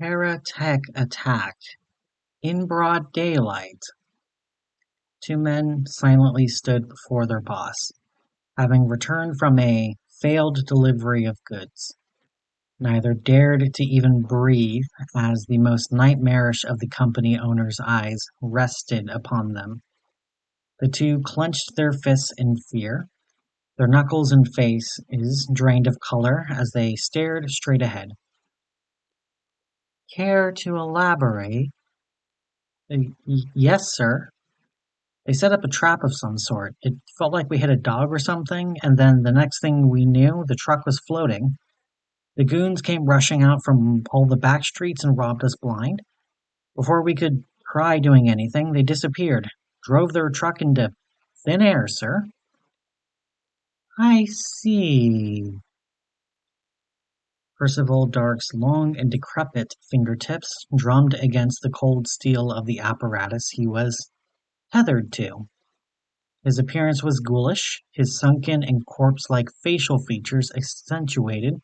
Paratech attack in broad daylight. Two men silently stood before their boss, having returned from a failed delivery of goods. Neither dared to even breathe as the most nightmarish of the company owner's eyes rested upon them. The two clenched their fists in fear, their knuckles and faces drained of color as they stared straight ahead. Care to elaborate? Yes, sir. They set up a trap of some sort. It felt like we hit a dog or something, and then the next thing we knew, the truck was floating. The goons came rushing out from all the back streets and robbed us blind. Before we could try doing anything, they disappeared. Drove their truck into thin air, sir. I see. Percival Darke's long and decrepit fingertips drummed against the cold steel of the apparatus he was tethered to. His appearance was ghoulish, his sunken and corpse-like facial features accentuated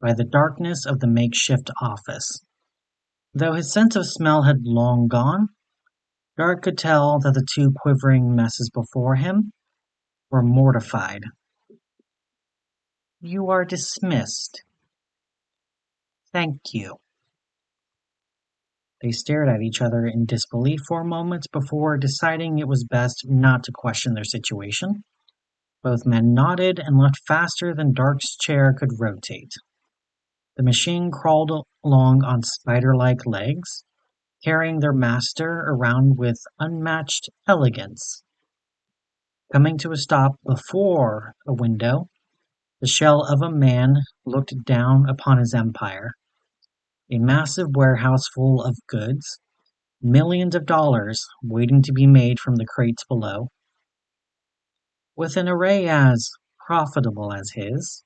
by the darkness of the makeshift office. Though his sense of smell had long gone, Darke could tell that the two quivering messes before him were mortified. You are dismissed. Thank you. They stared at each other in disbelief for a moment before deciding it was best not to question their situation. Both men nodded and left faster than Darke's chair could rotate. The machine crawled along on spider-like legs, carrying their master around with unmatched elegance. Coming to a stop before a window, the shell of a man looked down upon his empire. A massive warehouse full of goods, millions of dollars waiting to be made from the crates below. With an array as profitable as his,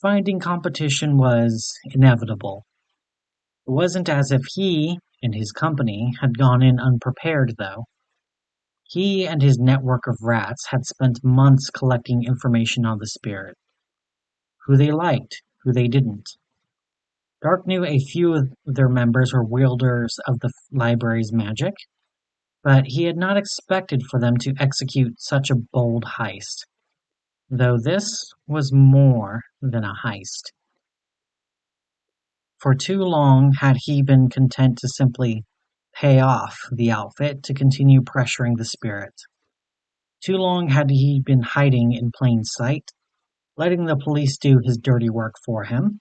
finding competition was inevitable. It wasn't as if he and his company had gone in unprepared, though. He and his network of rats had spent months collecting information on the spirit. Who they liked, who they didn't. Darke knew a few of their members were wielders of the library's magic, but he had not expected for them to execute such a bold heist. Though this was more than a heist. For too long had he been content to simply pay off the outfit to continue pressuring the spirit. Too long had he been hiding in plain sight, letting the police do his dirty work for him.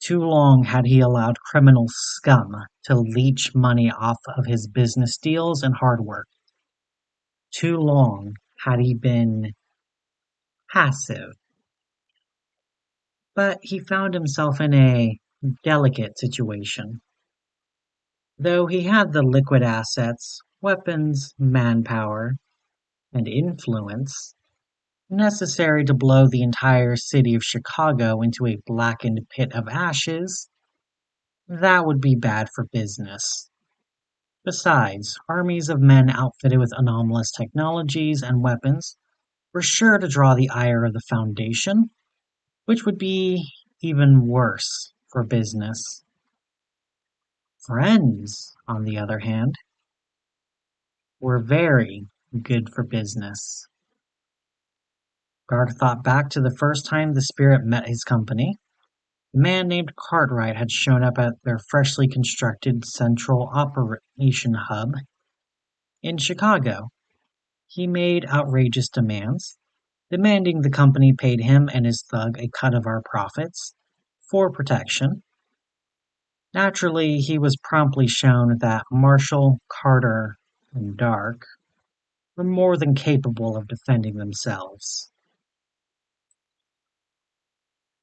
Too long had he allowed criminal scum to leech money off of his business deals and hard work. Too long had he been passive. But he found himself in a delicate situation. Though he had the liquid assets, weapons, manpower, and influence necessary to blow the entire city of Chicago into a blackened pit of ashes, that would be bad for business. Besides, armies of men outfitted with anomalous technologies and weapons were sure to draw the ire of the Foundation, which would be even worse for business. Friends, on the other hand, were very good for business. Darke thought back to the first time the spirit met his company. A man named Cartwright had shown up at their freshly constructed central operation hub in Chicago. He made outrageous demands, demanding the company paid him and his thug a cut of our profits for protection. Naturally, he was promptly shown that Marshall, Carter, and Darke were more than capable of defending themselves.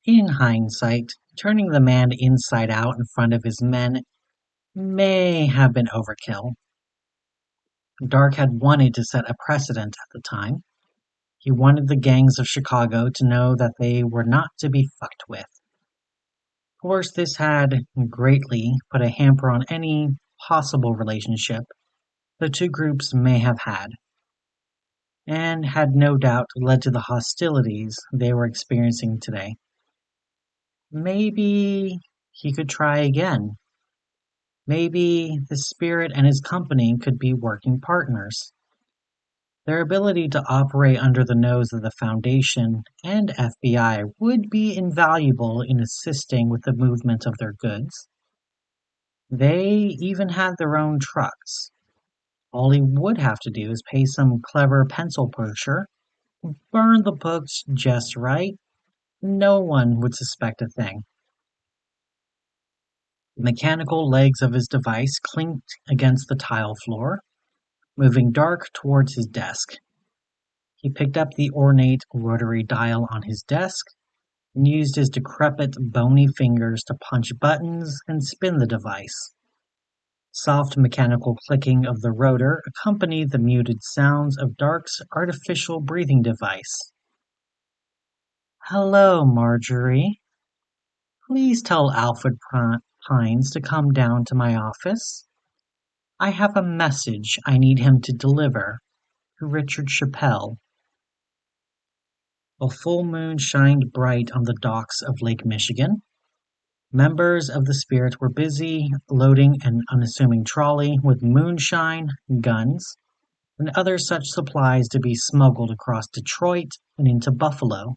In hindsight, turning the man inside out in front of his men may have been overkill. Darke had wanted to set a precedent at the time. He wanted the gangs of Chicago to know that they were not to be fucked with. Of course, this had greatly put a hamper on any possible relationship the two groups may have had, and had no doubt led to the hostilities they were experiencing today. Maybe he could try again, Maybe the spirit and his company could be working partners. Their ability to operate under the nose of the Foundation and FBI would be invaluable in assisting with the movement of their goods. They even had their own trucks. All he would have to do is pay some clever pencil pusher, burn the books just right. No one would suspect a thing. The mechanical legs of his device clinked against the tile floor, moving Darke towards his desk. He picked up the ornate rotary dial on his desk and used his decrepit, bony fingers to punch buttons and spin the device. Soft mechanical clicking of the rotor accompanied the muted sounds of Darke's artificial breathing device. "Hello, Marjorie. Please tell Alfred Pines to come down to my office. I have a message I need him to deliver to Richard Chappelle." A full moon shined bright on the docks of Lake Michigan. Members of the Spirit were busy loading an unassuming trolley with moonshine, guns, and other such supplies to be smuggled across Detroit and into Buffalo.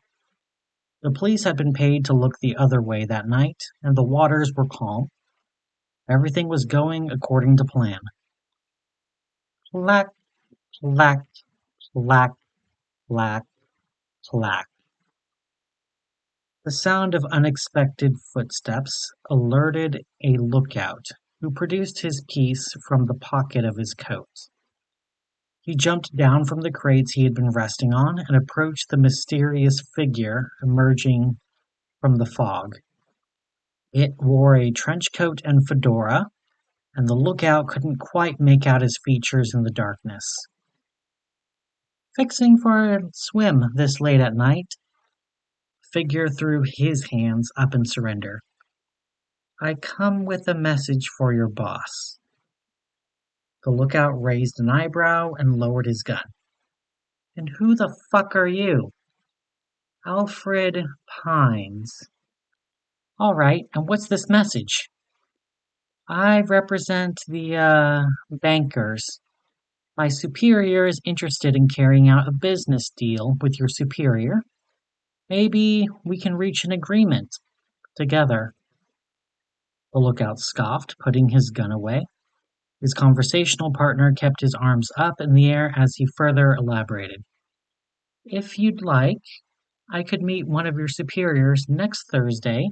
The police had been paid to look the other way that night, and the waters were calm. Everything was going according to plan. Clack, clack, clack, clack, clack. The sound of unexpected footsteps alerted a lookout, who produced his piece from the pocket of his coat. He jumped down from the crates he had been resting on and approached the mysterious figure emerging from the fog. It wore a trench coat and fedora, and the lookout couldn't quite make out his features in the darkness. "Fixing for a swim this late at night?" The figure threw his hands up in surrender. "I come with a message for your boss." The lookout raised an eyebrow and lowered his gun. "And who the fuck are you?" "Alfred Pines." "All right, and what's this message?" "I represent the bankers. My superior is interested in carrying out a business deal with your superior. Maybe we can reach an agreement together." The lookout scoffed, putting his gun away. His conversational partner kept his arms up in the air as he further elaborated. "If you'd like, I could meet one of your superiors next Thursday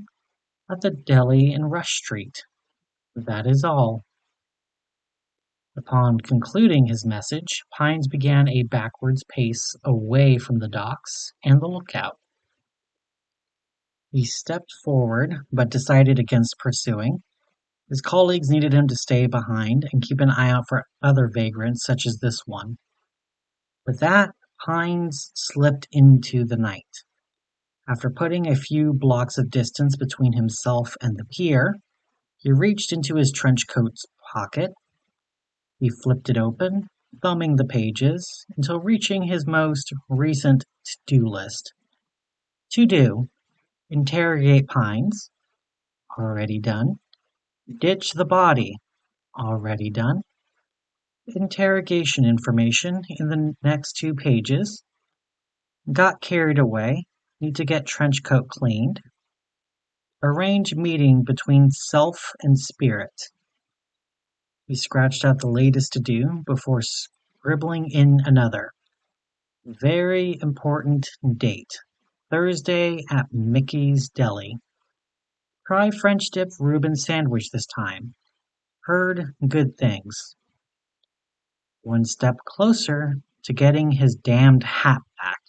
at the deli in Rush Street. That is all." Upon concluding his message, Pines began a backwards pace away from the docks and the lookout. He stepped forward, but decided against pursuing. His colleagues needed him to stay behind and keep an eye out for other vagrants such as this one. With that, Pines slipped into the night. After putting a few blocks of distance between himself and the pier, he reached into his trench coat's pocket. He flipped it open, thumbing the pages, until reaching his most recent to-do list. To do: interrogate Pines. Already done. Ditch the body. Already done. Interrogation information in the next 2 pages. Got carried away. Need to get trench coat cleaned. Arrange meeting between self and spirit. He scratched out the latest to do before scribbling in another. Very important date. Thursday at Mickey's Deli. Try French dip Reuben sandwich this time. Heard good things. One step closer to getting his damned hat back.